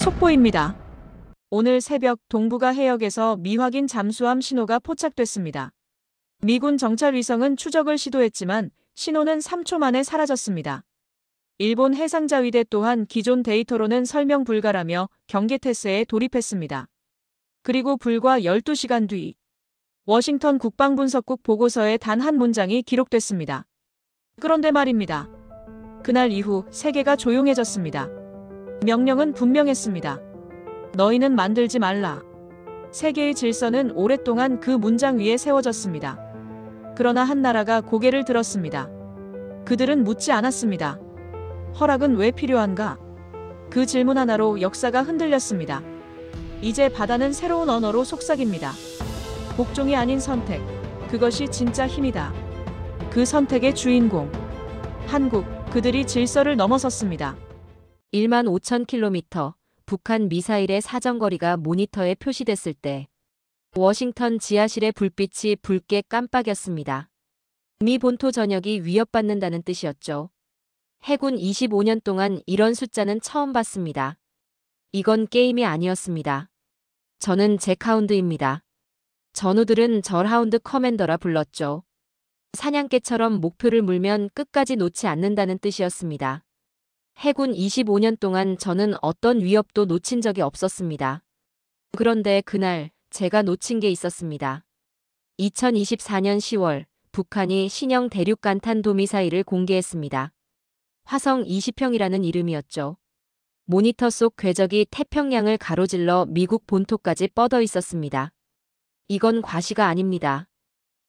속보입니다. 오늘 새벽 동북아 해역에서 미확인 잠수함 신호가 포착됐습니다. 미군 정찰 위성은 추적을 시도했지만 신호는 3초 만에 사라졌습니다. 일본 해상자위대 또한 기존 데이터로는 설명 불가라며 경계 태세에 돌입했습니다. 그리고 불과 12시간 뒤 워싱턴 국방분석국 보고서에 단 한 문장이 기록됐습니다. 그런데 말입니다. 그날 이후 세계가 조용해졌습니다. 명령은 분명했습니다. 너희는 만들지 말라. 세계의 질서는 오랫동안 그 문장 위에 세워졌습니다. 그러나 한 나라가 고개를 들었습니다. 그들은 묻지 않았습니다. 허락은 왜 필요한가? 그 질문 하나로 역사가 흔들렸습니다. 이제 바다는 새로운 언어로 속삭입니다. 복종이 아닌 선택. 그것이 진짜 힘이다. 그 선택의 주인공. 한국, 그들이 질서를 넘어섰습니다. 15,000km, 북한 미사일의 사정거리가 모니터에 표시됐을 때 워싱턴 지하실의 불빛이 붉게 깜빡였습니다. 미 본토 전역이 위협받는다는 뜻이었죠. 해군 25년 동안 이런 숫자는 처음 봤습니다. 이건 게임이 아니었습니다. 저는 잭 하운드입니다. 전우들은 절 하운드 커맨더라 불렀죠. 사냥개처럼 목표를 물면 끝까지 놓지 않는다는 뜻이었습니다. 해군 25년 동안 저는 어떤 위협도 놓친 적이 없었습니다. 그런데 그날 제가 놓친 게 있었습니다. 2024년 10월 북한이 신형 대륙간탄도미사일을 공개했습니다. 화성 20형이라는 이름이었죠. 모니터 속 궤적이 태평양을 가로질러 미국 본토까지 뻗어 있었습니다. 이건 과시가 아닙니다.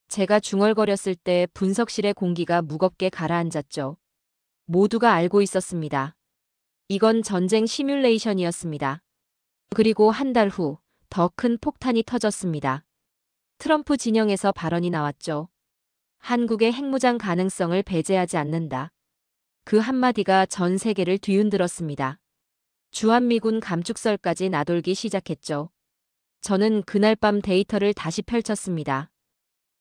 제가 중얼거렸을 때 분석실의 공기가 무겁게 가라앉았죠. 모두가 알고 있었습니다. 이건 전쟁 시뮬레이션이었습니다. 그리고 한 달 후 더 큰 폭탄이 터졌습니다. 트럼프 진영에서 발언이 나왔죠. 한국의 핵무장 가능성을 배제하지 않는다. 그 한마디가 전 세계를 뒤흔들었습니다. 주한미군 감축설까지 나돌기 시작했죠. 저는 그날 밤 데이터를 다시 펼쳤습니다.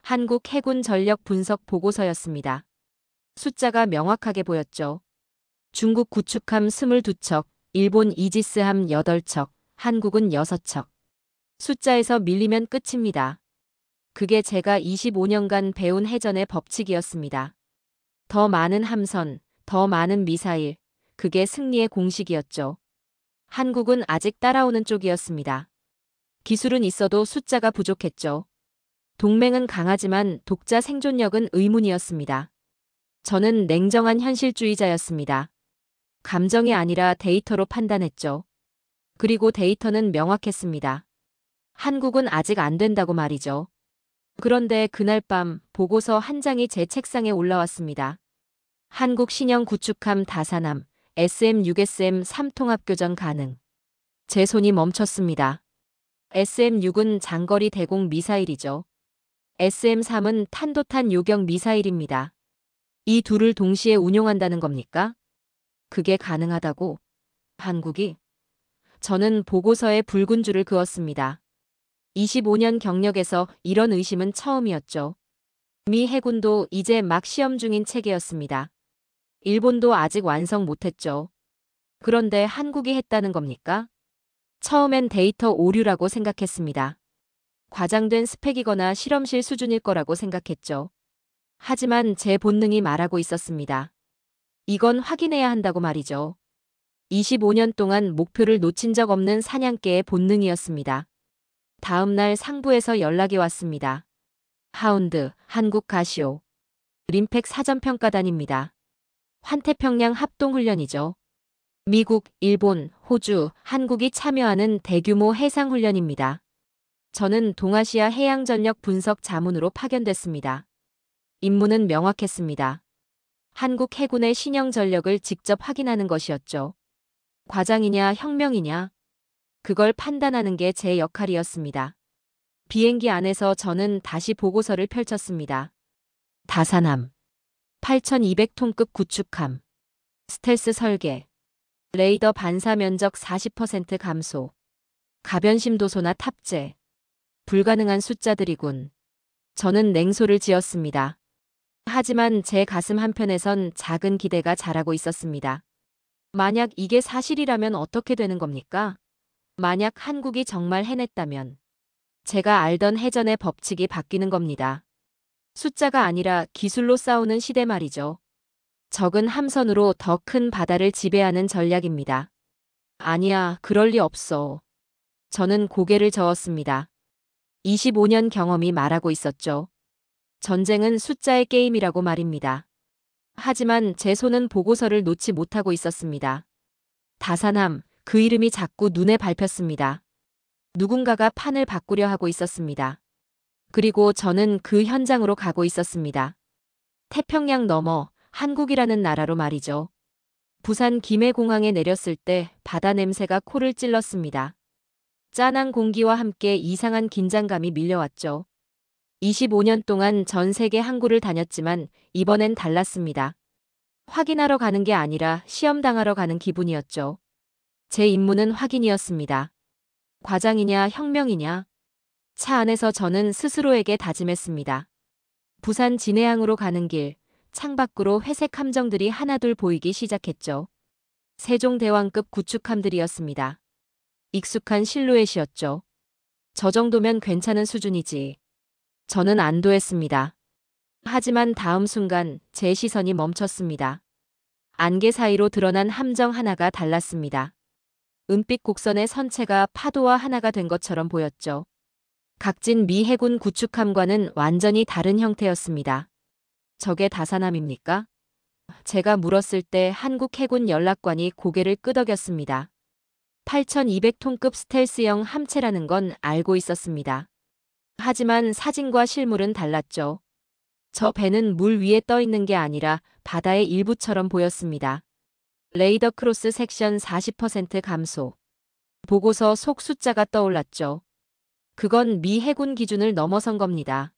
한국 해군 전력 분석 보고서였습니다. 숫자가 명확하게 보였죠. 중국 구축함 22척, 일본 이지스함 8척, 한국은 6척. 숫자에서 밀리면 끝입니다. 그게 제가 25년간 배운 해전의 법칙이었습니다. 더 많은 함선, 더 많은 미사일, 그게 승리의 공식이었죠. 한국은 아직 따라오는 쪽이었습니다. 기술은 있어도 숫자가 부족했죠. 동맹은 강하지만 독자 생존력은 의문이었습니다. 저는 냉정한 현실주의자였습니다. 감정이 아니라 데이터로 판단했죠. 그리고 데이터는 명확했습니다. 한국은 아직 안 된다고 말이죠. 그런데 그날 밤 보고서 한 장이 제 책상에 올라왔습니다. 한국 신형 구축함 다사남, SM-6SM 3통합교전 가능. 제 손이 멈췄습니다. SM-6은 장거리 대공 미사일이죠. SM-3은 탄도탄 요격 미사일입니다. 이 둘을 동시에 운용한다는 겁니까? 그게 가능하다고? 한국이? 저는 보고서에 붉은 줄을 그었습니다. 25년 경력에서 이런 의심은 처음이었죠. 미 해군도 이제 막 시험 중인 체계였습니다. 일본도 아직 완성 못했죠. 그런데 한국이 했다는 겁니까? 처음엔 데이터 오류라고 생각했습니다. 과장된 스펙이거나 실험실 수준일 거라고 생각했죠. 하지만 제 본능이 말하고 있었습니다. 이건 확인해야 한다고 말이죠. 25년 동안 목표를 놓친 적 없는 사냥개의 본능이었습니다. 다음 날 상부에서 연락이 왔습니다. 하운드, 한국 가시오. 림팩 사전평가단입니다. 환태평양 합동훈련이죠. 미국, 일본, 호주, 한국이 참여하는 대규모 해상훈련입니다. 저는 동아시아 해양전력 분석 자문으로 파견됐습니다. 임무는 명확했습니다. 한국 해군의 신형 전력을 직접 확인하는 것이었죠. 과장이냐 혁명이냐? 그걸 판단하는 게 제 역할이었습니다. 비행기 안에서 저는 다시 보고서를 펼쳤습니다. 다사남, 8,200톤급 구축함, 스텔스 설계, 레이더 반사 면적 40% 감소, 가변심 도소나 탑재, 불가능한 숫자들이군. 저는 냉소를 지었습니다. 하지만 제 가슴 한편에선 작은 기대가 자라고 있었습니다. 만약 이게 사실이라면 어떻게 되는 겁니까? 만약 한국이 정말 해냈다면 제가 알던 해전의 법칙이 바뀌는 겁니다. 숫자가 아니라 기술로 싸우는 시대 말이죠. 적은 함선으로 더 큰 바다를 지배하는 전략입니다. 아니야, 그럴 리 없어. 저는 고개를 저었습니다. 25년 경험이 말하고 있었죠. 전쟁은 숫자의 게임이라고 말입니다. 하지만 제 손은 보고서를 놓지 못하고 있었습니다. 다산함, 그 이름이 자꾸 눈에 밟혔습니다. 누군가가 판을 바꾸려 하고 있었습니다. 그리고 저는 그 현장으로 가고 있었습니다. 태평양 너머 한국이라는 나라로 말이죠. 부산 김해공항에 내렸을 때 바다 냄새가 코를 찔렀습니다. 짠한 공기와 함께 이상한 긴장감이 밀려왔죠. 25년 동안 전 세계 항구를 다녔지만 이번엔 달랐습니다. 확인하러 가는 게 아니라 시험당하러 가는 기분이었죠. 제 임무는 확인이었습니다. 과장이냐 혁명이냐. 차 안에서 저는 스스로에게 다짐했습니다. 부산 진해항으로 가는 길, 창밖으로 회색 함정들이 하나둘 보이기 시작했죠. 세종대왕급 구축함들이었습니다. 익숙한 실루엣이었죠. 저 정도면 괜찮은 수준이지. 저는 안도했습니다. 하지만 다음 순간 제 시선이 멈췄습니다. 안개 사이로 드러난 함정 하나가 달랐습니다. 은빛 곡선의 선체가 파도와 하나가 된 것처럼 보였죠. 각진 미 해군 구축함과는 완전히 다른 형태였습니다. 저게 다산함입니까? 제가 물었을 때 한국 해군 연락관이 고개를 끄덕였습니다. 8200톤급 스텔스형 함체라는 건 알고 있었습니다. 하지만 사진과 실물은 달랐죠. 저 배는 물 위에 떠 있는 게 아니라 바다의 일부처럼 보였습니다. 레이더 크로스 섹션 40% 감소. 보고서 속 숫자가 떠올랐죠. 그건 미 해군 기준을 넘어선 겁니다.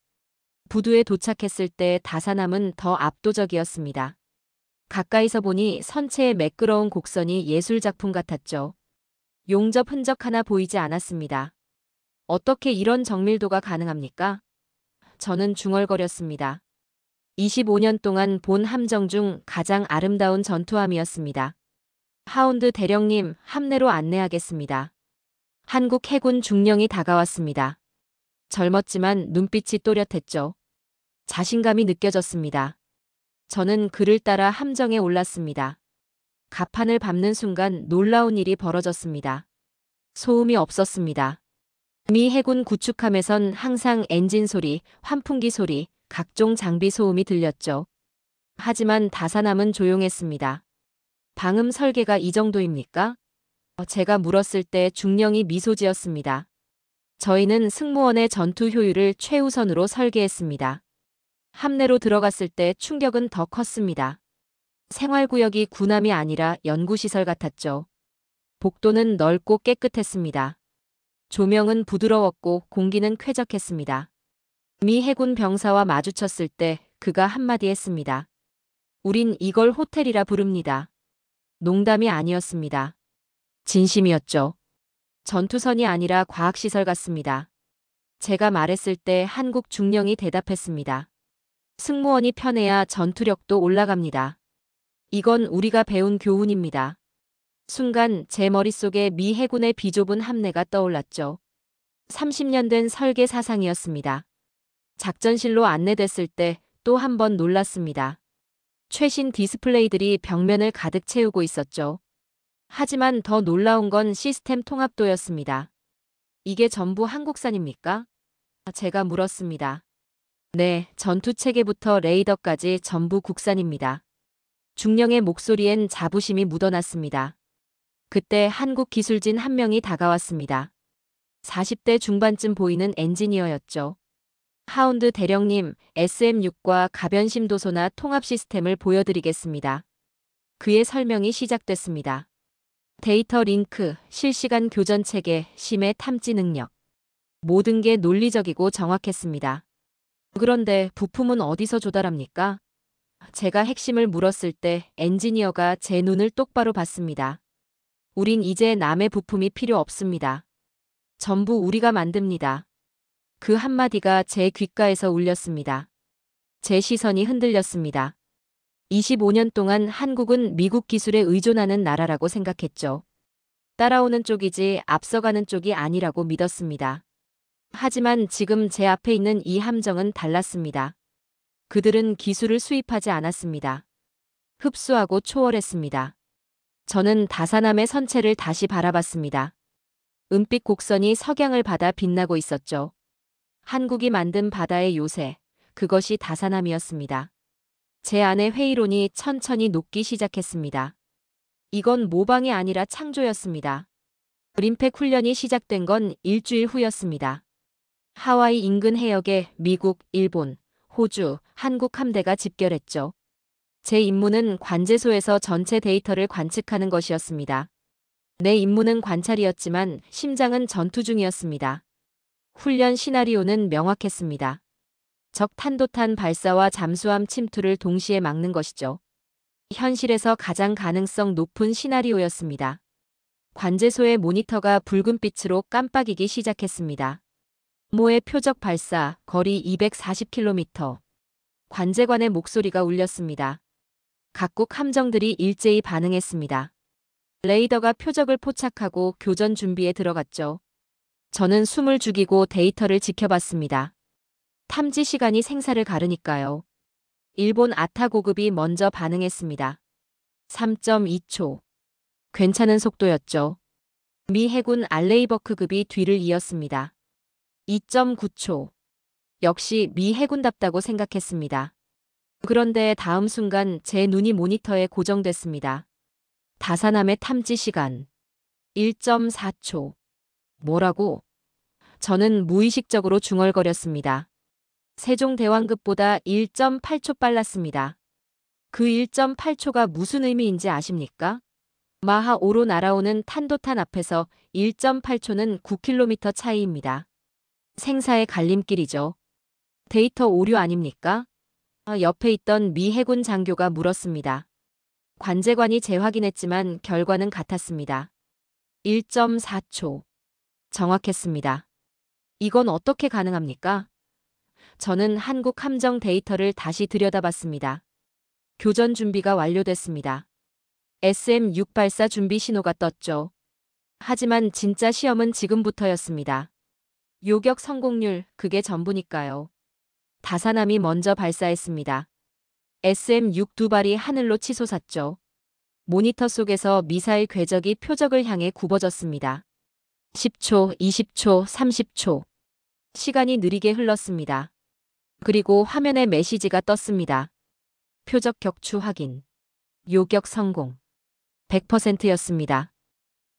부두에 도착했을 때 다산함은 더 압도적이었습니다. 가까이서 보니 선체의 매끄러운 곡선이 예술작품 같았죠. 용접 흔적 하나 보이지 않았습니다. 어떻게 이런 정밀도가 가능합니까? 저는 중얼거렸습니다. 25년 동안 본 함정 중 가장 아름다운 전투함이었습니다. 하운드 대령님, 함내로 안내하겠습니다. 한국 해군 중령이 다가왔습니다. 젊었지만 눈빛이 또렷했죠. 자신감이 느껴졌습니다. 저는 그를 따라 함정에 올랐습니다. 갑판을 밟는 순간 놀라운 일이 벌어졌습니다. 소음이 없었습니다. 미 해군 구축함에선 항상 엔진 소리, 환풍기 소리, 각종 장비 소음이 들렸죠. 하지만 다산함은 조용했습니다. 방음 설계가 이 정도입니까? 제가 물었을 때 중령이 미소 지었습니다. 저희는 승무원의 전투 효율을 최우선으로 설계했습니다. 함내로 들어갔을 때 충격은 더 컸습니다. 생활구역이 군함이 아니라 연구시설 같았죠. 복도는 넓고 깨끗했습니다. 조명은 부드러웠고 공기는 쾌적했습니다. 미 해군 병사와 마주쳤을 때 그가 한마디 했습니다. 우린 이걸 호텔이라 부릅니다. 농담이 아니었습니다. 진심이었죠. 전투선이 아니라 과학시설 같습니다. 제가 말했을 때 한국 중령이 대답했습니다. 승무원이 편해야 전투력도 올라갑니다. 이건 우리가 배운 교훈입니다. 순간 제 머릿속에 미 해군의 비좁은 함내가 떠올랐죠. 30년 된 설계 사상이었습니다. 작전실로 안내됐을 때 또 한 번 놀랐습니다. 최신 디스플레이들이 벽면을 가득 채우고 있었죠. 하지만 더 놀라운 건 시스템 통합도였습니다. 이게 전부 한국산입니까? 제가 물었습니다. 네, 전투체계부터 레이더까지 전부 국산입니다. 중령의 목소리엔 자부심이 묻어났습니다. 그때 한국 기술진 한 명이 다가왔습니다. 40대 중반쯤 보이는 엔지니어였죠. 하운드 대령님, SM6과 가변심 도소나 통합 시스템을 보여드리겠습니다. 그의 설명이 시작됐습니다. 데이터 링크, 실시간 교전 체계, 심해 탐지 능력. 모든 게 논리적이고 정확했습니다. 그런데 부품은 어디서 조달합니까? 제가 핵심을 물었을 때 엔지니어가 제 눈을 똑바로 봤습니다. 우린 이제 남의 부품이 필요 없습니다. 전부 우리가 만듭니다. 그 한마디가 제 귓가에서 울렸습니다. 제 시선이 흔들렸습니다. 25년 동안 한국은 미국 기술에 의존하는 나라라고 생각했죠. 따라오는 쪽이지 앞서가는 쪽이 아니라고 믿었습니다. 하지만 지금 제 앞에 있는 이 함정은 달랐습니다. 그들은 기술을 수입하지 않았습니다. 흡수하고 초월했습니다. 저는 다사남의 선체를 다시 바라봤습니다. 은빛 곡선이 석양을 받아 빛나고 있었죠. 한국이 만든 바다의 요새, 그것이 다사남이었습니다. 제 안의 회의론이 천천히 녹기 시작했습니다. 이건 모방이 아니라 창조였습니다. 림팩 훈련이 시작된 건 일주일 후였습니다. 하와이 인근 해역에 미국, 일본, 호주, 한국 함대가 집결했죠. 제 임무는 관제소에서 전체 데이터를 관측하는 것이었습니다. 내 임무는 관찰이었지만 심장은 전투 중이었습니다. 훈련 시나리오는 명확했습니다. 적 탄도탄 발사와 잠수함 침투를 동시에 막는 것이죠. 현실에서 가장 가능성 높은 시나리오였습니다. 관제소의 모니터가 붉은빛으로 깜빡이기 시작했습니다. 모의 표적 발사, 거리 240km. 관제관의 목소리가 울렸습니다. 각국 함정들이 일제히 반응했습니다. 레이더가 표적을 포착하고 교전 준비에 들어갔죠. 저는 숨을 죽이고 데이터를 지켜봤습니다. 탐지 시간이 생사를 가르니까요. 일본 아타 고급이 먼저 반응했습니다. 3.2초. 괜찮은 속도였죠. 미 해군 알레이버크급이 뒤를 이었습니다. 2.9초. 역시 미 해군답다고 생각했습니다. 그런데 다음 순간 제 눈이 모니터에 고정됐습니다. 다사남의 탐지 시간. 1.4초. 뭐라고? 저는 무의식적으로 중얼거렸습니다. 세종대왕급보다 1.8초 빨랐습니다. 그 1.8초가 무슨 의미인지 아십니까? 마하 5로 날아오는 탄도탄 앞에서 1.8초는 9km 차이입니다. 생사의 갈림길이죠. 데이터 오류 아닙니까? 옆에 있던 미 해군 장교가 물었습니다. 관제관이 재확인했지만 결과는 같았습니다. 1.4초. 정확했습니다. 이건 어떻게 가능합니까? 저는 한국 함정 데이터를 다시 들여다봤습니다. 교전 준비가 완료됐습니다. SM-6 발사 준비 신호가 떴죠. 하지만 진짜 시험은 지금부터였습니다. 요격 성공률, 그게 전부니까요. 다사남이 먼저 발사했습니다. SM-6 두 발이 하늘로 치솟았죠. 모니터 속에서 미사일 궤적이 표적을 향해 굽어졌습니다. 10초, 20초, 30초. 시간이 느리게 흘렀습니다. 그리고 화면에 메시지가 떴습니다. 표적 격추 확인. 요격 성공. 100%였습니다.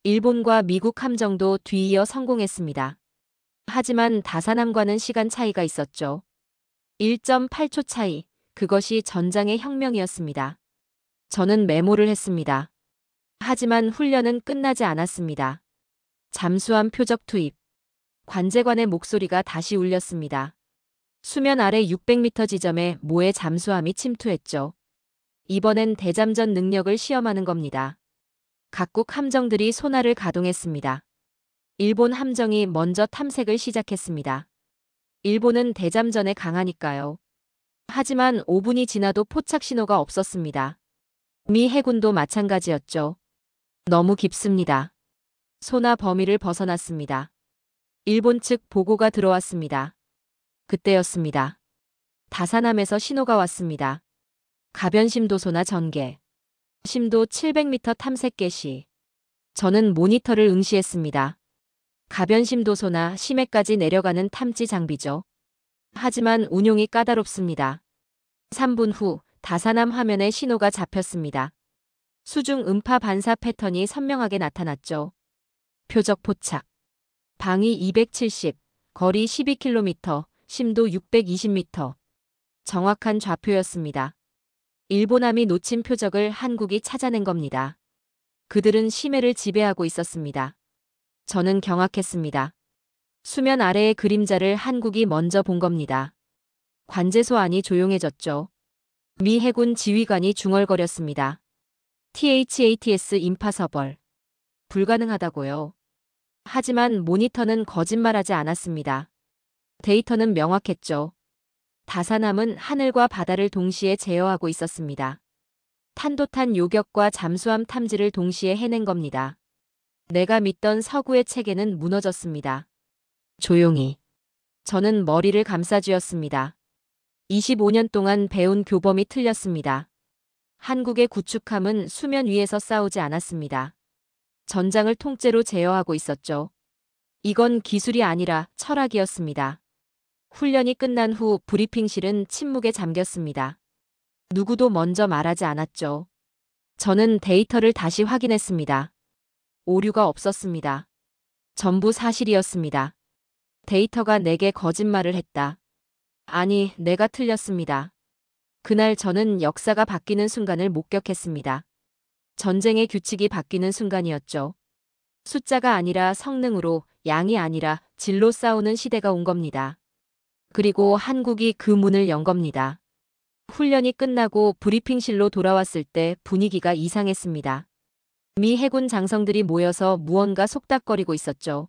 일본과 미국 함정도 뒤이어 성공했습니다. 하지만 다사남과는 시간 차이가 있었죠. 1.8초 차이, 그것이 전장의 혁명이었습니다. 저는 메모를 했습니다. 하지만 훈련은 끝나지 않았습니다. 잠수함 표적 투입. 관제관의 목소리가 다시 울렸습니다. 수면 아래 600m 지점에 모의 잠수함이 침투했죠. 이번엔 대잠전 능력을 시험하는 겁니다. 각국 함정들이 소나를 가동했습니다. 일본 함정이 먼저 탐색을 시작했습니다. 일본은 대잠전에 강하니까요. 하지만 5분이 지나도 포착 신호가 없었습니다. 미 해군도 마찬가지였죠. 너무 깊습니다. 소나 범위를 벗어났습니다. 일본 측 보고가 들어왔습니다. 그때였습니다. 다사남에서 신호가 왔습니다. 가변 심도 소나 전개. 심도 700m 탐색 개시. 저는 모니터를 응시했습니다. 가변 심도 소나 심해까지 내려가는 탐지 장비죠. 하지만 운용이 까다롭습니다. 3분 후 다사남 화면에 신호가 잡혔습니다. 수중 음파 반사 패턴이 선명하게 나타났죠. 표적 포착. 방위 270, 거리 12km, 심도 620m. 정확한 좌표였습니다. 일본함이 놓친 표적을 한국이 찾아낸 겁니다. 그들은 심해를 지배하고 있었습니다. 저는 경악했습니다. 수면 아래의 그림자를 한국이 먼저 본 겁니다. 관제소 안이 조용해졌죠. 미 해군 지휘관이 중얼거렸습니다. THATS 임파서벌. 불가능하다고요. 하지만 모니터는 거짓말하지 않았습니다. 데이터는 명확했죠. 다사남은 하늘과 바다를 동시에 제어하고 있었습니다. 탄도탄 요격과 잠수함 탐지를 동시에 해낸 겁니다. 내가 믿던 서구의 체계는 무너졌습니다. 조용히. 저는 머리를 감싸쥐었습니다. 25년 동안 배운 교범이 틀렸습니다. 한국의 구축함은 수면 위에서 싸우지 않았습니다. 전장을 통째로 제어하고 있었죠. 이건 기술이 아니라 철학이었습니다. 훈련이 끝난 후 브리핑실은 침묵에 잠겼습니다. 누구도 먼저 말하지 않았죠. 저는 데이터를 다시 확인했습니다. 오류가 없었습니다. 전부 사실이었습니다. 데이터가 내게 거짓말을 했다. 아니, 내가 틀렸습니다. 그날 저는 역사가 바뀌는 순간을 목격했습니다. 전쟁의 규칙이 바뀌는 순간이었죠. 숫자가 아니라 성능으로, 양이 아니라 질로 싸우는 시대가 온 겁니다. 그리고 한국이 그 문을 연 겁니다. 훈련이 끝나고 브리핑실로 돌아왔을 때 분위기가 이상했습니다. 미 해군 장성들이 모여서 무언가 속닥거리고 있었죠.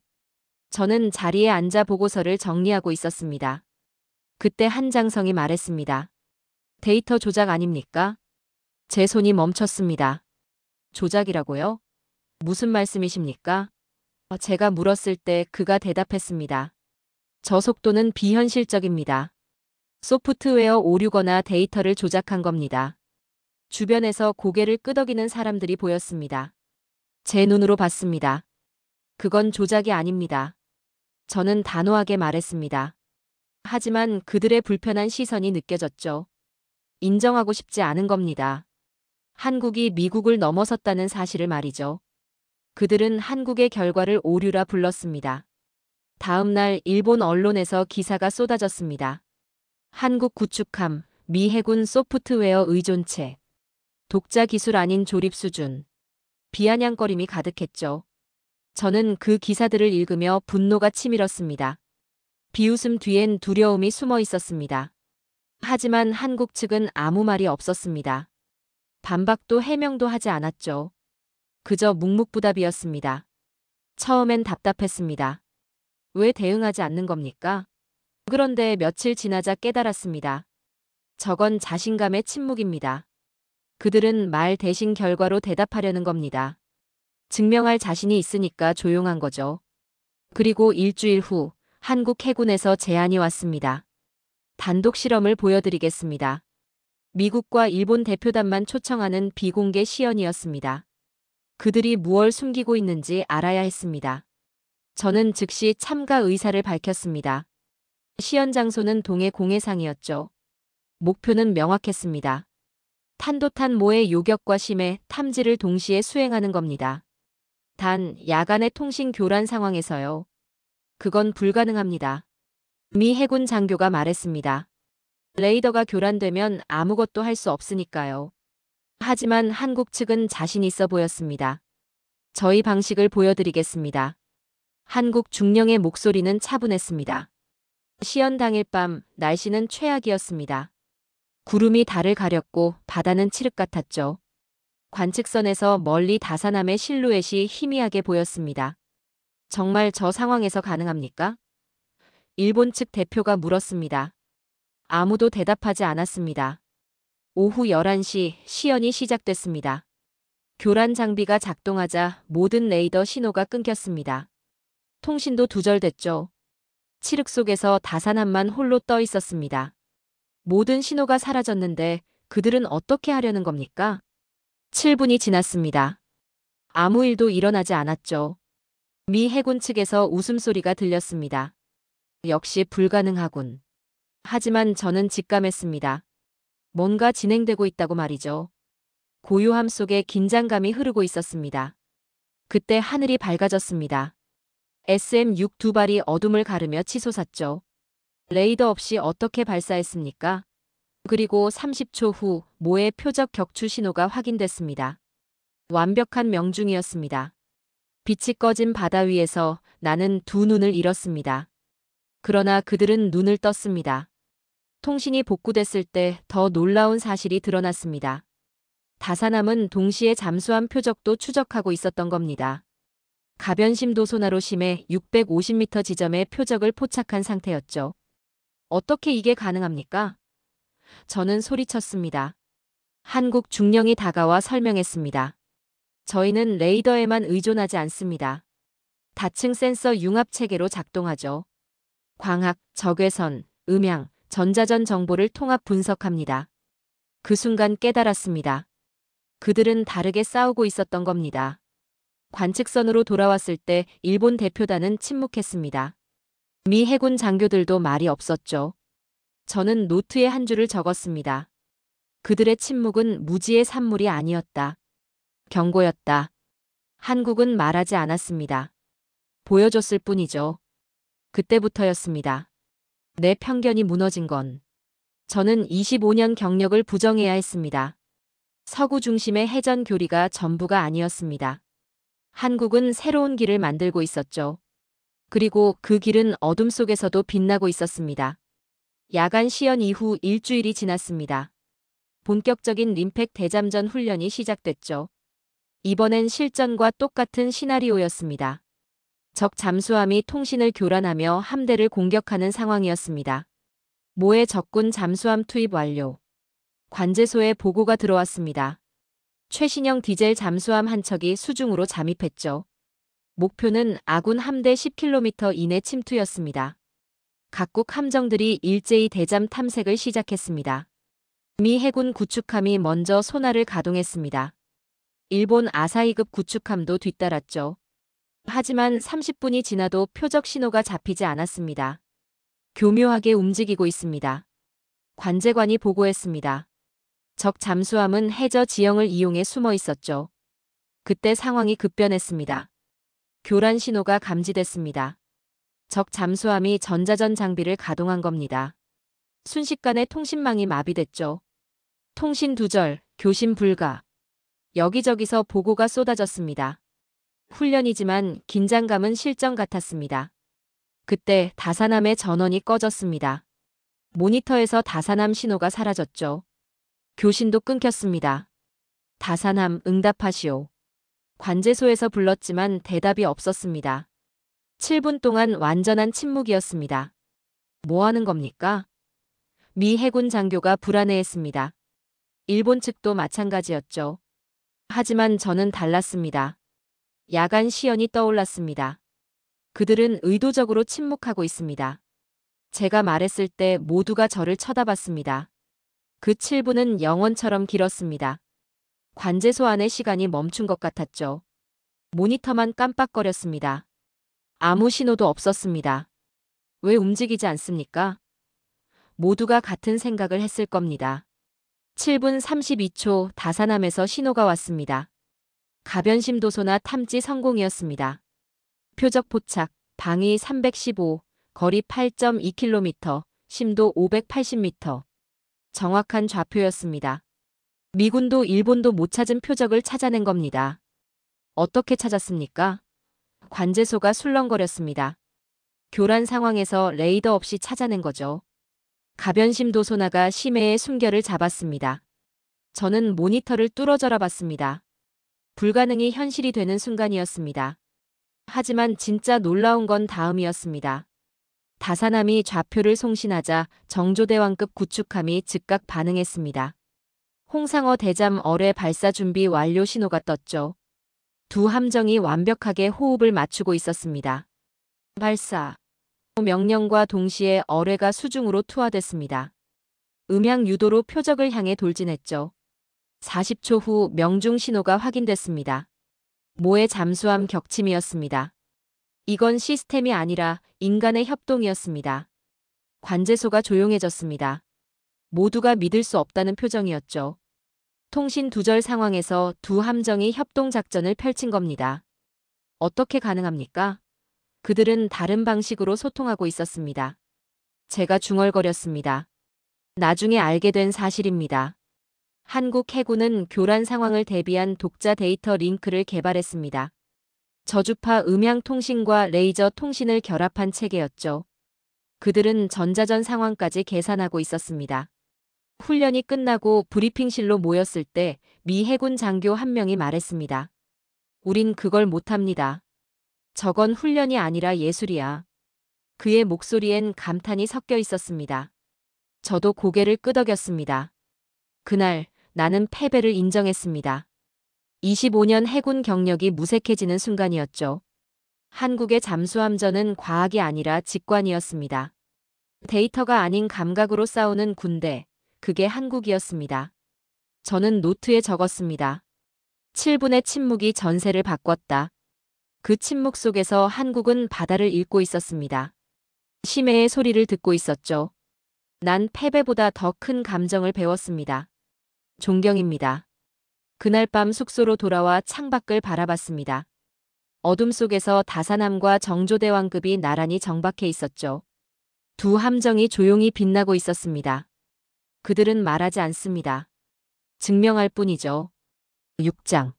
저는 자리에 앉아 보고서를 정리하고 있었습니다. 그때 한 장성이 말했습니다. 데이터 조작 아닙니까? 제 손이 멈췄습니다. 조작이라고요? 무슨 말씀이십니까? 제가 물었을 때 그가 대답했습니다. 저 속도는 비현실적입니다. 소프트웨어 오류거나 데이터를 조작한 겁니다. 주변에서 고개를 끄덕이는 사람들이 보였습니다. 제 눈으로 봤습니다. 그건 조작이 아닙니다. 저는 단호하게 말했습니다. 하지만 그들의 불편한 시선이 느껴졌죠. 인정하고 싶지 않은 겁니다. 한국이 미국을 넘어섰다는 사실을 말이죠. 그들은 한국의 결과를 오류라 불렀습니다. 다음 날 일본 언론에서 기사가 쏟아졌습니다. 한국 구축함, 미 해군 소프트웨어 의존체, 독자 기술 아닌 조립 수준. 비아냥거림이 가득했죠. 저는 그 기사들을 읽으며 분노가 치밀었습니다. 비웃음 뒤엔 두려움이 숨어 있었습니다. 하지만 한국 측은 아무 말이 없었습니다. 반박도 해명도 하지 않았죠. 그저 묵묵부답이었습니다. 처음엔 답답했습니다. 왜 대응하지 않는 겁니까? 그런데 며칠 지나자 깨달았습니다. 저건 자신감의 침묵입니다. 그들은 말 대신 결과로 대답하려는 겁니다. 증명할 자신이 있으니까 조용한 거죠. 그리고 일주일 후 한국 해군에서 제안이 왔습니다. 단독 실험을 보여드리겠습니다. 미국과 일본 대표단만 초청하는 비공개 시연이었습니다. 그들이 무얼 숨기고 있는지 알아야 했습니다. 저는 즉시 참가 의사를 밝혔습니다. 시연 장소는 동해 공해상이었죠. 목표는 명확했습니다. 탄도탄모의 요격과 심해, 탐지를 동시에 수행하는 겁니다. 단, 야간의 통신 교란 상황에서요. 그건 불가능합니다. 미 해군 장교가 말했습니다. 레이더가 교란되면 아무것도 할 수 없으니까요. 하지만 한국 측은 자신 있어 보였습니다. 저희 방식을 보여드리겠습니다. 한국 중령의 목소리는 차분했습니다. 시연 당일 밤 날씨는 최악이었습니다. 구름이 달을 가렸고 바다는 칠흑 같았죠. 관측선에서 멀리 다사남의 실루엣이 희미하게 보였습니다. 정말 저 상황에서 가능합니까? 일본 측 대표가 물었습니다. 아무도 대답하지 않았습니다. 오후 11시 시연이 시작됐습니다. 교란 장비가 작동하자 모든 레이더 신호가 끊겼습니다. 통신도 두절됐죠. 칠흑 속에서 다산함만 홀로 떠 있었습니다. 모든 신호가 사라졌는데 그들은 어떻게 하려는 겁니까? 7분이 지났습니다. 아무 일도 일어나지 않았죠. 미 해군 측에서 웃음소리가 들렸습니다. 역시 불가능하군. 하지만 저는 직감했습니다. 뭔가 진행되고 있다고 말이죠. 고요함 속에 긴장감이 흐르고 있었습니다. 그때 하늘이 밝아졌습니다. SM-6 두 발이 어둠을 가르며 치솟았죠. 레이더 없이 어떻게 발사했습니까? 그리고 30초 후 모의 표적 격추 신호가 확인됐습니다. 완벽한 명중이었습니다. 빛이 꺼진 바다 위에서 나는 두 눈을 잃었습니다. 그러나 그들은 눈을 떴습니다. 통신이 복구됐을 때 더 놀라운 사실이 드러났습니다. 다사남은 동시에 잠수함 표적도 추적하고 있었던 겁니다. 가변심도 소나로 심해 650m 지점에 표적을 포착한 상태였죠. 어떻게 이게 가능합니까? 저는 소리쳤습니다. 한국 중령이 다가와 설명했습니다. 저희는 레이더에만 의존하지 않습니다. 다층 센서 융합 체계로 작동하죠. 광학, 적외선, 음향, 전자전 정보를 통합 분석합니다. 그 순간 깨달았습니다. 그들은 다르게 싸우고 있었던 겁니다. 관측선으로 돌아왔을 때 일본 대표단은 침묵했습니다. 미 해군 장교들도 말이 없었죠. 저는 노트에 한 줄을 적었습니다. 그들의 침묵은 무지의 산물이 아니었다. 경고였다. 한국은 말하지 않았습니다. 보여줬을 뿐이죠. 그때부터였습니다. 내 편견이 무너진 건 저는 25년 경력을 부정해야 했습니다. 서구 중심의 해전 교리가 전부가 아니었습니다. 한국은 새로운 길을 만들고 있었죠. 그리고 그 길은 어둠 속에서도 빛나고 있었습니다. 야간 시연 이후 일주일이 지났습니다. 본격적인 림팩 대잠전 훈련이 시작됐죠. 이번엔 실전과 똑같은 시나리오였습니다. 적 잠수함이 통신을 교란하며 함대를 공격하는 상황이었습니다. 모해 적군 잠수함 투입 완료. 관제소에 보고가 들어왔습니다. 최신형 디젤 잠수함 한 척이 수중으로 잠입했죠. 목표는 아군 함대 10km 이내 침투였습니다. 각국 함정들이 일제히 대잠 탐색을 시작했습니다. 미 해군 구축함이 먼저 소나를 가동했습니다. 일본 아사히급 구축함도 뒤따랐죠. 하지만 30분이 지나도 표적 신호가 잡히지 않았습니다. 교묘하게 움직이고 있습니다. 관제관이 보고했습니다. 적 잠수함은 해저 지형을 이용해 숨어 있었죠. 그때 상황이 급변했습니다. 교란 신호가 감지됐습니다. 적 잠수함이 전자전 장비를 가동한 겁니다. 순식간에 통신망이 마비됐죠. 통신 두절, 교신 불가. 여기저기서 보고가 쏟아졌습니다. 훈련이지만 긴장감은 실전 같았습니다. 그때 다사남의 전원이 꺼졌습니다. 모니터에서 다사남 신호가 사라졌죠. 교신도 끊겼습니다. 다사남 응답하시오. 관제소에서 불렀지만 대답이 없었습니다. 7분 동안 완전한 침묵이었습니다. 뭐 하는 겁니까? 미 해군 장교가 불안해했습니다. 일본 측도 마찬가지였죠. 하지만 저는 달랐습니다. 야간 시연이 떠올랐습니다. 그들은 의도적으로 침묵하고 있습니다. 제가 말했을 때 모두가 저를 쳐다봤습니다. 그 7분은 영원처럼 길었습니다. 관제소 안의 시간이 멈춘 것 같았죠. 모니터만 깜빡거렸습니다. 아무 신호도 없었습니다. 왜 움직이지 않습니까? 모두가 같은 생각을 했을 겁니다. 7분 32초 다사남에서 신호가 왔습니다. 가변심 도소나 탐지 성공이었습니다. 표적 포착, 방위 315, 거리 8.2km, 심도 580m. 정확한 좌표였습니다. 미군도 일본도 못 찾은 표적을 찾아낸 겁니다. 어떻게 찾았습니까? 관제소가 술렁거렸습니다. 교란 상황에서 레이더 없이 찾아낸 거죠. 가변심 도소나가 심해의 숨결을 잡았습니다. 저는 모니터를 뚫어져라 봤습니다. 불가능이 현실이 되는 순간이었습니다. 하지만 진짜 놀라운 건 다음이었습니다. 다사남이 좌표를 송신하자 정조대왕급 구축함이 즉각 반응했습니다. 홍상어 대잠 어뢰 발사 준비 완료 신호가 떴죠. 두 함정이 완벽하게 호흡을 맞추고 있었습니다. 발사. 명령과 동시에 어뢰가 수중으로 투하됐습니다. 음향 유도로 표적을 향해 돌진했죠. 40초 후 명중 신호가 확인됐습니다. 모해 잠수함 격침이었습니다. 이건 시스템이 아니라 인간의 협동이었습니다. 관제소가 조용해졌습니다. 모두가 믿을 수 없다는 표정이었죠. 통신 두절 상황에서 두 함정이 협동작전을 펼친 겁니다. 어떻게 가능합니까? 그들은 다른 방식으로 소통하고 있었습니다. 제가 중얼거렸습니다. 나중에 알게 된 사실입니다. 한국 해군은 교란 상황을 대비한 독자 데이터 링크를 개발했습니다. 저주파 음향 통신과 레이저 통신을 결합한 체계였죠. 그들은 전자전 상황까지 계산하고 있었습니다. 훈련이 끝나고 브리핑실로 모였을 때 미 해군 장교 한 명이 말했습니다. 우린 그걸 못합니다. 저건 훈련이 아니라 예술이야. 그의 목소리엔 감탄이 섞여 있었습니다. 저도 고개를 끄덕였습니다. 그날 나는 패배를 인정했습니다. 25년 해군 경력이 무색해지는 순간이었죠. 한국의 잠수함전은 과학이 아니라 직관이었습니다. 데이터가 아닌 감각으로 싸우는 군대, 그게 한국이었습니다. 저는 노트에 적었습니다. 7분의 침묵이 전세를 바꿨다. 그 침묵 속에서 한국은 바다를 읽고 있었습니다. 심해의 소리를 듣고 있었죠. 난 패배보다 더 큰 감정을 배웠습니다. 존경입니다. 그날 밤 숙소로 돌아와 창밖을 바라봤습니다. 어둠 속에서 다산함과 정조대왕급이 나란히 정박해 있었죠. 두 함정이 조용히 빛나고 있었습니다. 그들은 말하지 않습니다. 증명할 뿐이죠. 6장.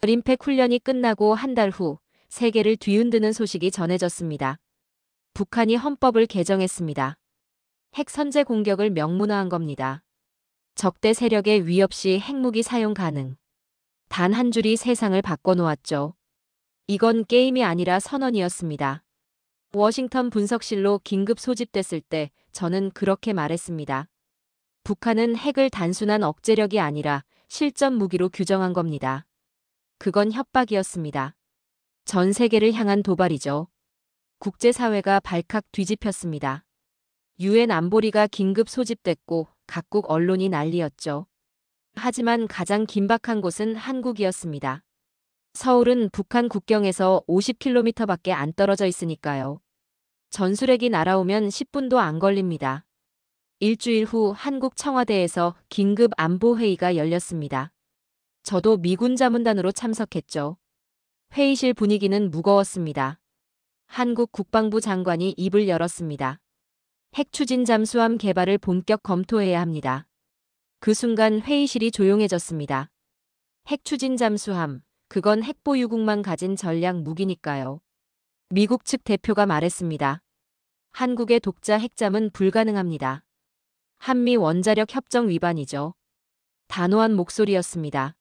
림팩 훈련이 끝나고 한 달 후 세계를 뒤흔드는 소식이 전해졌습니다. 북한이 헌법을 개정했습니다. 핵 선제 공격을 명문화한 겁니다. 적대 세력의 위협 시 핵무기 사용 가능. 단 한 줄이 세상을 바꿔놓았죠. 이건 게임이 아니라 선언이었습니다. 워싱턴 분석실로 긴급 소집됐을 때 저는 그렇게 말했습니다. 북한은 핵을 단순한 억제력이 아니라 실전 무기로 규정한 겁니다. 그건 협박이었습니다. 전 세계를 향한 도발이죠. 국제사회가 발칵 뒤집혔습니다. 유엔 안보리가 긴급 소집됐고 각국 언론이 난리였죠. 하지만 가장 긴박한 곳은 한국이었습니다. 서울은 북한 국경에서 50km밖에 안 떨어져 있으니까요. 전술핵이 날아오면 10분도 안 걸립니다. 일주일 후 한국 청와대에서 긴급 안보회의가 열렸습니다. 저도 미군 자문단으로 참석했죠. 회의실 분위기는 무거웠습니다. 한국 국방부 장관이 입을 열었습니다. 핵 추진 잠수함 개발을 본격 검토해야 합니다. 그 순간 회의실이 조용해졌습니다. 핵 추진 잠수함, 그건 핵보유국만 가진 전략 무기니까요. 미국 측 대표가 말했습니다. 한국의 독자 핵잠은 불가능합니다. 한미 원자력 협정 위반이죠. 단호한 목소리였습니다.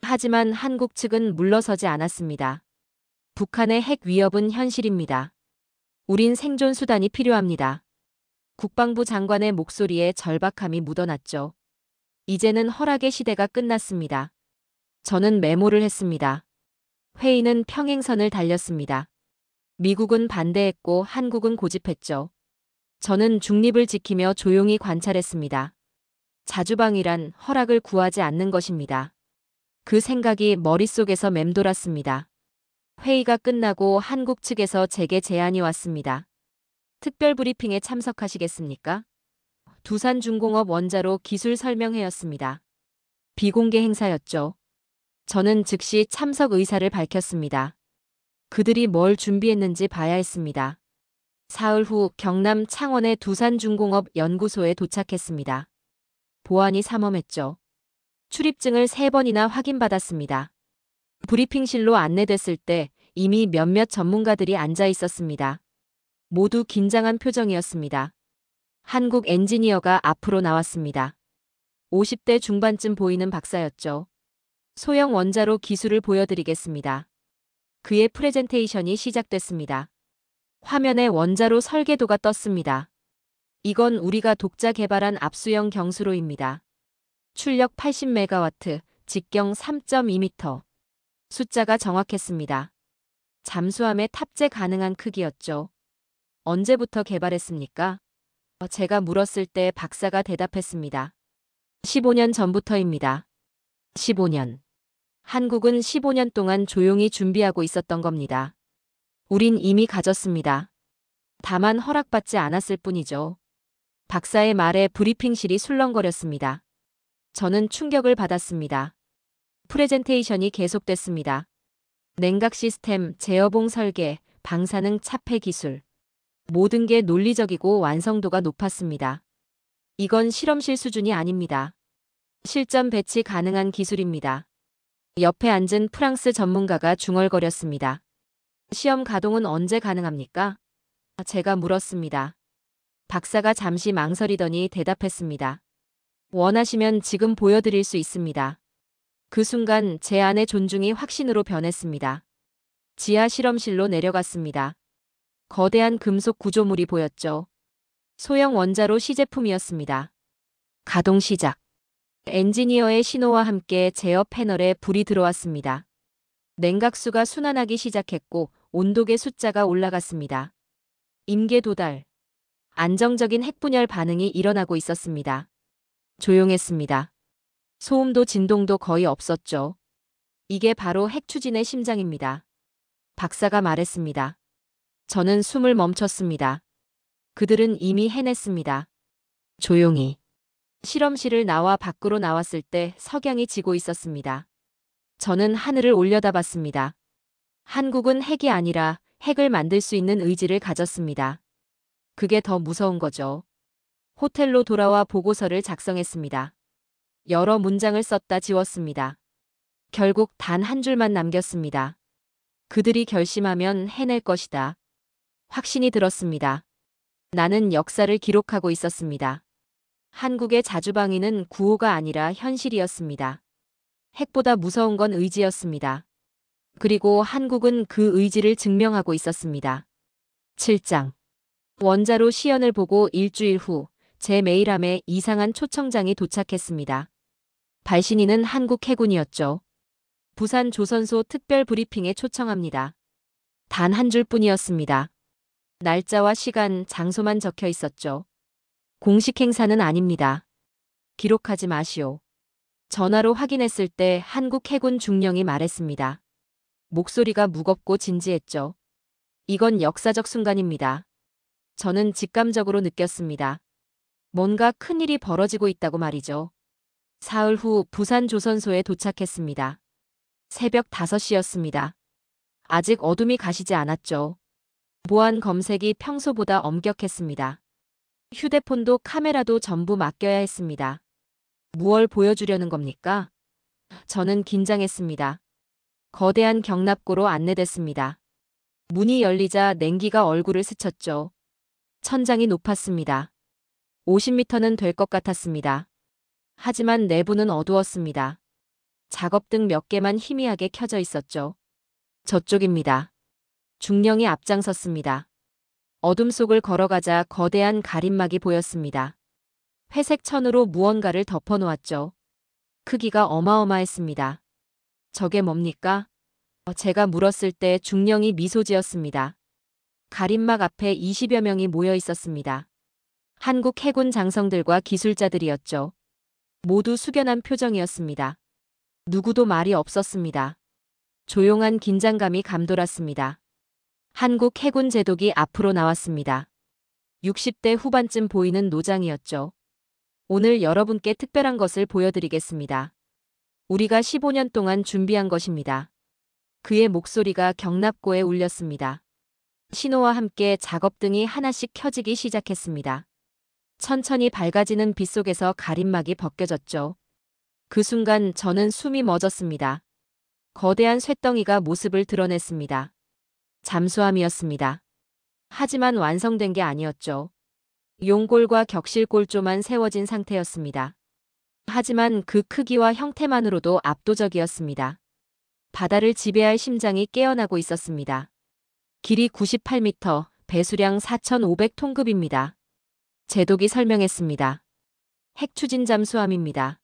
하지만 한국 측은 물러서지 않았습니다. 북한의 핵 위협은 현실입니다. 우린 생존 수단이 필요합니다. 국방부 장관의 목소리에 절박함이 묻어났죠. 이제는 허락의 시대가 끝났습니다. 저는 메모를 했습니다. 회의는 평행선을 달렸습니다. 미국은 반대했고 한국은 고집했죠. 저는 중립을 지키며 조용히 관찰했습니다. 자주방이란 허락을 구하지 않는 것입니다. 그 생각이 머릿속에서 맴돌았습니다. 회의가 끝나고 한국 측에서 제게 제안이 왔습니다. 특별 브리핑에 참석하시겠습니까? 두산중공업 원자로 기술 설명회였습니다. 비공개 행사였죠. 저는 즉시 참석 의사를 밝혔습니다. 그들이 뭘 준비했는지 봐야 했습니다. 사흘 후 경남 창원의 두산중공업 연구소에 도착했습니다. 보안이 삼엄했죠. 출입증을 3번이나 확인받았습니다. 브리핑실로 안내됐을 때 이미 몇몇 전문가들이 앉아 있었습니다. 모두 긴장한 표정이었습니다. 한국 엔지니어가 앞으로 나왔습니다. 50대 중반쯤 보이는 박사였죠. 소형 원자로 기술을 보여드리겠습니다. 그의 프레젠테이션이 시작됐습니다. 화면에 원자로 설계도가 떴습니다. 이건 우리가 독자 개발한 압수형 경수로입니다. 출력 80메가와트, 직경 3.2m. 숫자가 정확했습니다. 잠수함에 탑재 가능한 크기였죠. 언제부터 개발했습니까? 제가 물었을 때 박사가 대답했습니다. 15년 전부터입니다. 15년. 한국은 15년 동안 조용히 준비하고 있었던 겁니다. 우린 이미 가졌습니다. 다만 허락받지 않았을 뿐이죠. 박사의 말에 브리핑실이 술렁거렸습니다. 저는 충격을 받았습니다. 프레젠테이션이 계속됐습니다. 냉각 시스템, 제어봉 설계, 방사능 차폐 기술. 모든 게 논리적이고 완성도가 높았습니다. 이건 실험실 수준이 아닙니다. 실전 배치 가능한 기술입니다. 옆에 앉은 프랑스 전문가가 중얼거렸습니다. 시험 가동은 언제 가능합니까? 제가 물었습니다. 박사가 잠시 망설이더니 대답했습니다. 원하시면 지금 보여드릴 수 있습니다. 그 순간 제 안의 존중이 확신으로 변했습니다. 지하 실험실로 내려갔습니다. 거대한 금속 구조물이 보였죠. 소형 원자로 시제품이었습니다. 가동 시작. 엔지니어의 신호와 함께 제어 패널에 불이 들어왔습니다. 냉각수가 순환하기 시작했고 온도계 숫자가 올라갔습니다. 임계 도달. 안정적인 핵분열 반응이 일어나고 있었습니다. 조용했습니다. 소음도 진동도 거의 없었죠. 이게 바로 핵추진의 심장입니다. 박사가 말했습니다. 저는 숨을 멈췄습니다. 그들은 이미 해냈습니다. 조용히. 실험실을 나와 밖으로 나왔을 때 석양이 지고 있었습니다. 저는 하늘을 올려다봤습니다. 한국은 핵이 아니라 핵을 만들 수 있는 의지를 가졌습니다. 그게 더 무서운 거죠. 호텔로 돌아와 보고서를 작성했습니다. 여러 문장을 썼다 지웠습니다. 결국 단 한 줄만 남겼습니다. 그들이 결심하면 해낼 것이다. 확신이 들었습니다. 나는 역사를 기록하고 있었습니다. 한국의 자주방위는 구호가 아니라 현실이었습니다. 핵보다 무서운 건 의지였습니다. 그리고 한국은 그 의지를 증명하고 있었습니다. 7장. 원자로 시연을 보고 일주일 후 제 메일함에 이상한 초청장이 도착했습니다. 발신인은 한국 해군이었죠. 부산 조선소 특별 브리핑에 초청합니다. 단 한 줄뿐이었습니다. 날짜와 시간, 장소만 적혀 있었죠. 공식 행사는 아닙니다. 기록하지 마시오. 전화로 확인했을 때 한국 해군 중령이 말했습니다. 목소리가 무겁고 진지했죠. 이건 역사적 순간입니다. 저는 직감적으로 느꼈습니다. 뭔가 큰일이 벌어지고 있다고 말이죠. 사흘 후 부산 조선소에 도착했습니다. 새벽 5시였습니다. 아직 어둠이 가시지 않았죠. 보안 검색이 평소보다 엄격했습니다. 휴대폰도 카메라도 전부 맡겨야 했습니다. 무얼 보여주려는 겁니까? 저는 긴장했습니다. 거대한 경납고로 안내됐습니다. 문이 열리자 냉기가 얼굴을 스쳤죠. 천장이 높았습니다. 50m는 될 것 같았습니다. 하지만 내부는 어두웠습니다. 작업등 몇 개만 희미하게 켜져 있었죠. 저쪽입니다. 중령이 앞장섰습니다. 어둠 속을 걸어가자 거대한 가림막이 보였습니다. 회색 천으로 무언가를 덮어놓았죠. 크기가 어마어마했습니다. 저게 뭡니까? 제가 물었을 때 중령이 미소 지었습니다. 가림막 앞에 20여 명이 모여 있었습니다. 한국 해군 장성들과 기술자들이었죠. 모두 숙연한 표정이었습니다. 누구도 말이 없었습니다. 조용한 긴장감이 감돌았습니다. 한국 해군 제독이 앞으로 나왔습니다. 60대 후반쯤 보이는 노장이었죠. 오늘 여러분께 특별한 것을 보여드리겠습니다. 우리가 15년 동안 준비한 것입니다. 그의 목소리가 경납고에 울렸습니다. 신호와 함께 작업등이 하나씩 켜지기 시작했습니다. 천천히 밝아지는 빛 속에서 가림막이 벗겨졌죠. 그 순간 저는 숨이 멎었습니다. 거대한 쇳덩이가 모습을 드러냈습니다. 잠수함이었습니다. 하지만 완성된 게 아니었죠. 용골과 격실골조만 세워진 상태였습니다. 하지만 그 크기와 형태만으로도 압도적이었습니다. 바다를 지배할 심장이 깨어나고 있었습니다. 길이 98m, 배수량 4,500톤급입니다. 제독이 설명했습니다. 핵추진 잠수함입니다.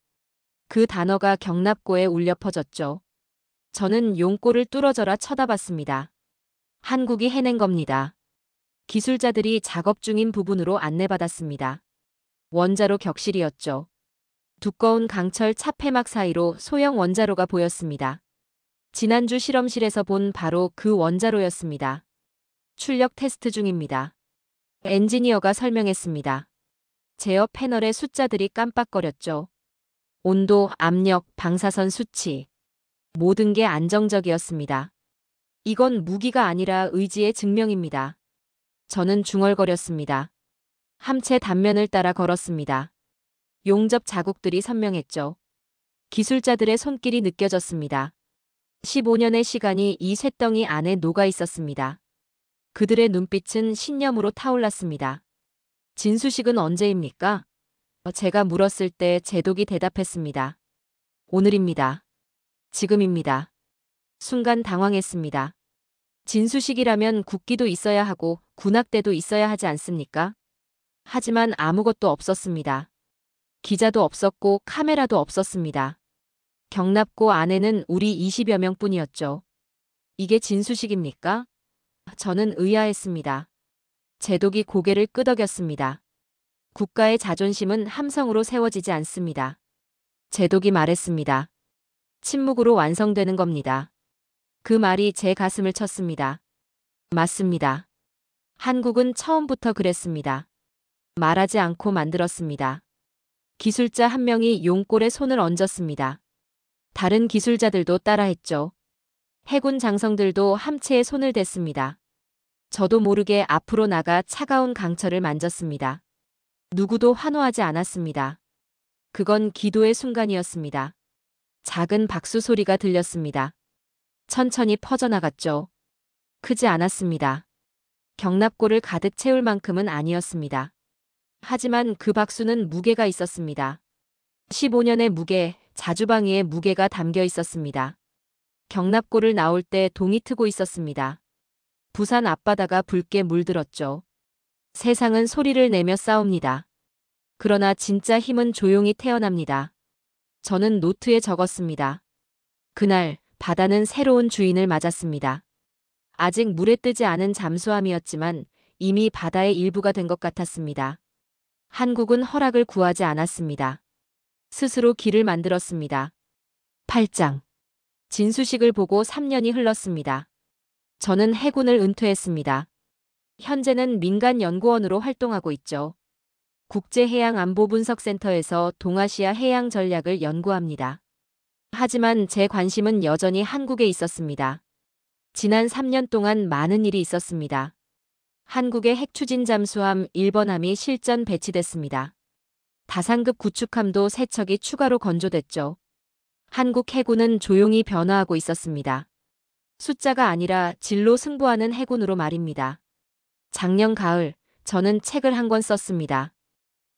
그 단어가 경납고에 울려 퍼졌죠. 저는 용골을 뚫어져라 쳐다봤습니다. 한국이 해낸 겁니다. 기술자들이 작업 중인 부분으로 안내받았습니다. 원자로 격실이었죠. 두꺼운 강철 차폐막 사이로 소형 원자로가 보였습니다. 지난주 실험실에서 본 바로 그 원자로였습니다. 출력 테스트 중입니다. 엔지니어가 설명했습니다. 제어 패널의 숫자들이 깜빡거렸죠. 온도, 압력, 방사선 수치. 모든 게 안정적이었습니다. 이건 무기가 아니라 의지의 증명입니다. 저는 중얼거렸습니다. 함체 단면을 따라 걸었습니다. 용접 자국들이 선명했죠. 기술자들의 손길이 느껴졌습니다. 15년의 시간이 이 쇳덩이 안에 녹아 있었습니다. 그들의 눈빛은 신념으로 타올랐습니다. 진수식은 언제입니까? 제가 물었을 때 제독이 대답했습니다. 오늘입니다. 지금입니다. 순간 당황했습니다. 진수식이라면 국기도 있어야 하고 군악대도 있어야 하지 않습니까? 하지만 아무것도 없었습니다. 기자도 없었고 카메라도 없었습니다. 경납고 안에는 우리 20여 명뿐이었죠. 이게 진수식입니까? 저는 의아했습니다. 제독이 고개를 끄덕였습니다. 국가의 자존심은 함성으로 세워지지 않습니다. 제독이 말했습니다. 침묵으로 완성되는 겁니다. 그 말이 제 가슴을 쳤습니다. 맞습니다. 한국은 처음부터 그랬습니다. 말하지 않고 만들었습니다. 기술자 한 명이 용골에 손을 얹었습니다. 다른 기술자들도 따라했죠. 해군 장성들도 함체에 손을 댔습니다. 저도 모르게 앞으로 나가 차가운 강철을 만졌습니다. 누구도 환호하지 않았습니다. 그건 기도의 순간이었습니다. 작은 박수 소리가 들렸습니다. 천천히 퍼져나갔죠. 크지 않았습니다. 경납고를 가득 채울 만큼은 아니었습니다. 하지만 그 박수는 무게가 있었습니다. 15년의 무게, 자주방위의 무게가 담겨 있었습니다. 경납고를 나올 때 동이 트고 있었습니다. 부산 앞바다가 붉게 물들었죠. 세상은 소리를 내며 싸웁니다. 그러나 진짜 힘은 조용히 태어납니다. 저는 노트에 적었습니다. 그날 바다는 새로운 주인을 맞았습니다. 아직 물에 뜨지 않은 잠수함이었지만 이미 바다의 일부가 된 것 같았습니다. 한국은 허락을 구하지 않았습니다. 스스로 길을 만들었습니다. 8장. 진수식을 보고 3년이 흘렀습니다. 저는 해군을 은퇴했습니다. 현재는 민간 연구원으로 활동하고 있죠. 국제해양안보분석센터에서 동아시아 해양 전략을 연구합니다. 하지만 제 관심은 여전히 한국에 있었습니다. 지난 3년 동안 많은 일이 있었습니다. 한국의 핵추진 잠수함 1번함이 실전 배치됐습니다. 다상급 구축함도 3척이 추가로 건조됐죠. 한국 해군은 조용히 변화하고 있었습니다. 숫자가 아니라 질로 승부하는 해군으로 말입니다. 작년 가을, 저는 책을 한 권 썼습니다.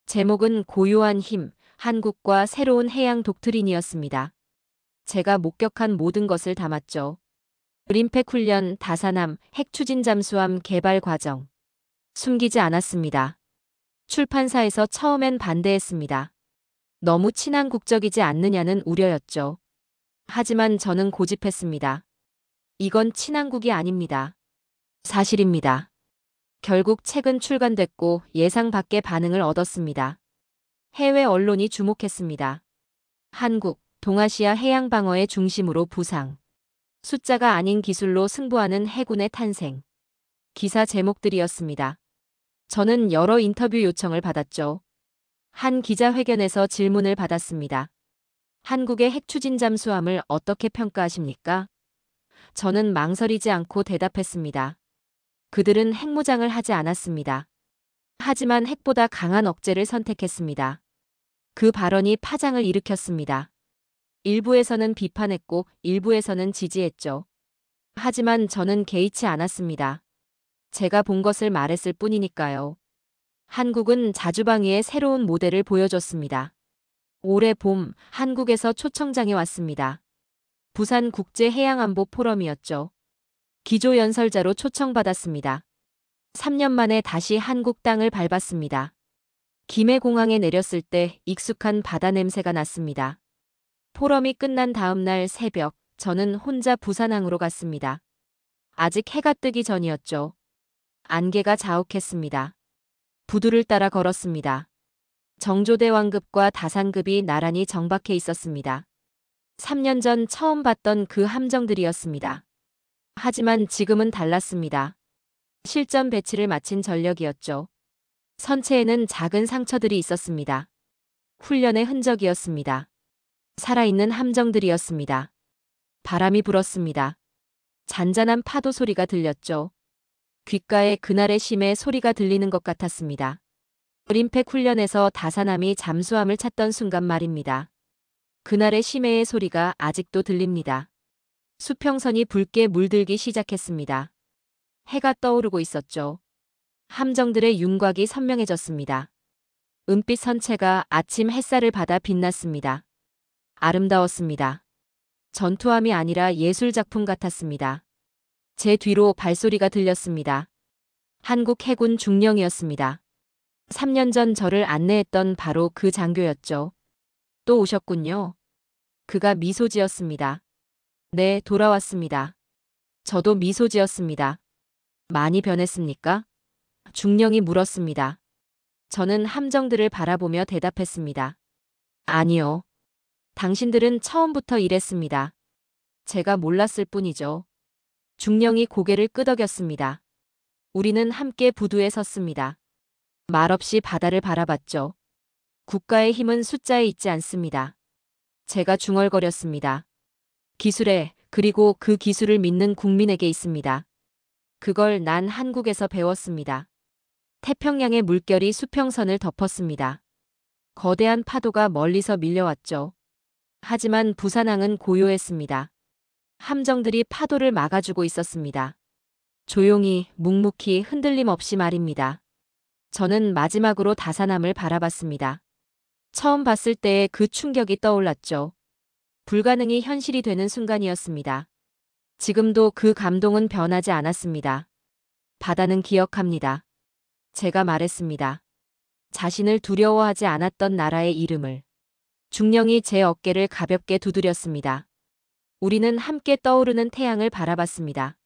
제목은 고요한 힘, 한국과 새로운 해양 독트린이었습니다. 제가 목격한 모든 것을 담았죠. 림팩 훈련, 다사남, 핵추진 잠수함 개발 과정. 숨기지 않았습니다. 출판사에서 처음엔 반대했습니다. 너무 친한 국적이지 않느냐는 우려였죠. 하지만 저는 고집했습니다. 이건 친한국이 아닙니다. 사실입니다. 결국 책은 출간됐고 예상 밖의 반응을 얻었습니다. 해외 언론이 주목했습니다. 한국, 동아시아 해양 방어의 중심으로 부상. 숫자가 아닌 기술로 승부하는 해군의 탄생. 기사 제목들이었습니다. 저는 여러 인터뷰 요청을 받았죠. 한 기자회견에서 질문을 받았습니다. 한국의 핵추진 잠수함을 어떻게 평가하십니까? 저는 망설이지 않고 대답했습니다. 그들은 핵무장을 하지 않았습니다. 하지만 핵보다 강한 억제를 선택했습니다. 그 발언이 파장을 일으켰습니다. 일부에서는 비판했고 일부에서는 지지했죠. 하지만 저는 개의치 않았습니다. 제가 본 것을 말했을 뿐이니까요. 한국은 자주방위의 새로운 모델을 보여줬습니다. 올해 봄 한국에서 초청장이 왔습니다. 부산 국제해양안보 포럼이었죠. 기조연설자로 초청받았습니다. 3년 만에 다시 한국 땅을 밟았습니다. 김해공항에 내렸을 때 익숙한 바다 냄새가 났습니다. 포럼이 끝난 다음 날 새벽, 저는 혼자 부산항으로 갔습니다. 아직 해가 뜨기 전이었죠. 안개가 자욱했습니다. 부두를 따라 걸었습니다. 정조대왕급과 다산급이 나란히 정박해 있었습니다. 3년 전 처음 봤던 그 함정들이었습니다. 하지만 지금은 달랐습니다. 실전 배치를 마친 전력이었죠. 선체에는 작은 상처들이 있었습니다. 훈련의 흔적이었습니다. 살아있는 함정들이었습니다. 바람이 불었습니다. 잔잔한 파도 소리가 들렸죠. 귓가에 그날의 심의 소리가 들리는 것 같았습니다. 림팩 훈련에서 다사남이 잠수함을 찾던 순간 말입니다. 그날의 심해의 소리가 아직도 들립니다. 수평선이 붉게 물들기 시작했습니다. 해가 떠오르고 있었죠. 함정들의 윤곽이 선명해졌습니다. 은빛 선체가 아침 햇살을 받아 빛났습니다. 아름다웠습니다. 전투함이 아니라 예술작품 같았습니다. 제 뒤로 발소리가 들렸습니다. 한국 해군 중령이었습니다. 3년 전 저를 안내했던 바로 그 장교였죠. 또 오셨군요. 그가 미소 지었습니다. 네, 돌아왔습니다. 저도 미소 지었습니다. 많이 변했습니까? 중령이 물었습니다. 저는 함정들을 바라보며 대답했습니다. 아니요. 당신들은 처음부터 이랬습니다. 제가 몰랐을 뿐이죠. 중령이 고개를 끄덕였습니다. 우리는 함께 부두에 섰습니다. 말없이 바다를 바라봤죠. 국가의 힘은 숫자에 있지 않습니다. 제가 중얼거렸습니다. 기술에, 그리고 그 기술을 믿는 국민에게 있습니다. 그걸 난 한국에서 배웠습니다. 태평양의 물결이 수평선을 덮었습니다. 거대한 파도가 멀리서 밀려왔죠. 하지만 부산항은 고요했습니다. 함정들이 파도를 막아주고 있었습니다. 조용히, 묵묵히, 흔들림 없이 말입니다. 저는 마지막으로 다산함을 바라봤습니다. 처음 봤을 때의 그 충격이 떠올랐죠. 불가능이 현실이 되는 순간이었습니다. 지금도 그 감동은 변하지 않았습니다. 바다는 기억합니다. 제가 말했습니다. 자신을 두려워하지 않았던 나라의 이름을. 중령이 제 어깨를 가볍게 두드렸습니다. 우리는 함께 떠오르는 태양을 바라봤습니다.